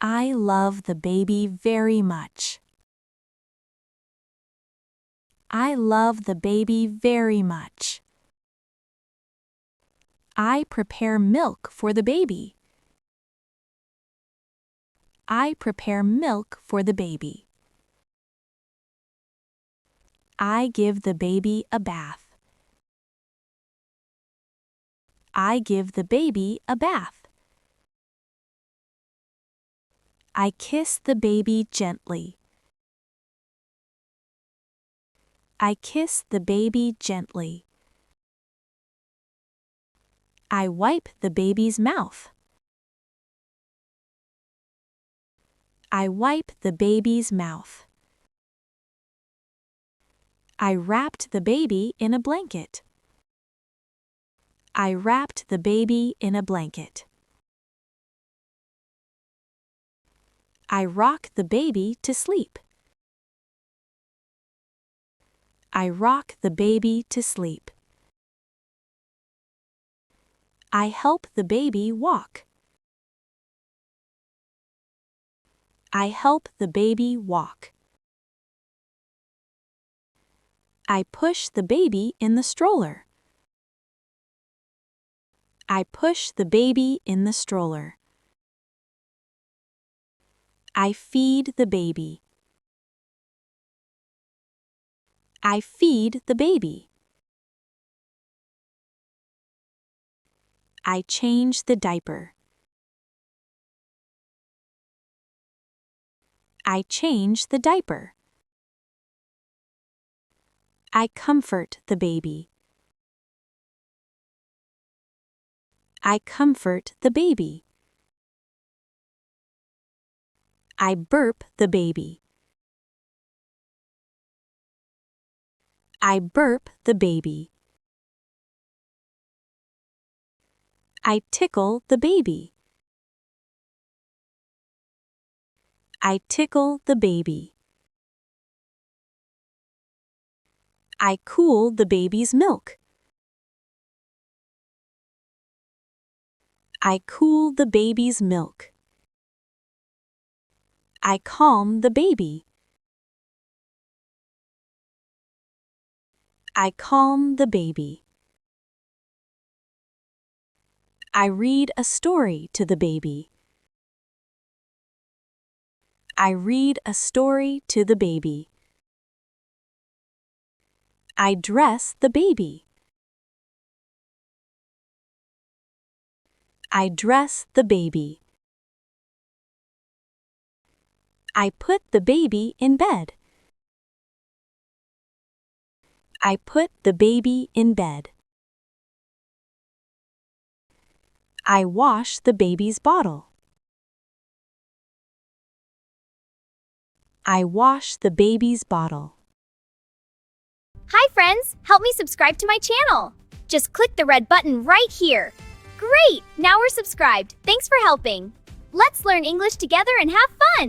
I love the baby very much. I love the baby very much. I prepare milk for the baby. I prepare milk for the baby. I give the baby a bath. I give the baby a bath. I kiss the baby gently. I kiss the baby gently. I wipe the baby's mouth. I wipe the baby's mouth. I wrapped the baby in a blanket. I wrapped the baby in a blanket. I rock the baby to sleep. I rock the baby to sleep. I help the baby walk. I help the baby walk. I push the baby in the stroller. I push the baby in the stroller. I feed the baby. I feed the baby. I change the diaper. I change the diaper. I comfort the baby. I comfort the baby. I burp the baby. I burp the baby. I tickle the baby. I tickle the baby. I cool the baby's milk. I cool the baby's milk. I calm the baby. I calm the baby. I read a story to the baby. I read a story to the baby. I dress the baby. I dress the baby. I put the baby in bed. I put the baby in bed. I wash the baby's bottle. I wash the baby's bottle. Hi friends, help me subscribe to my channel. Just click the red button right here. Great, now we're subscribed. Thanks for helping. Let's learn English together and have fun.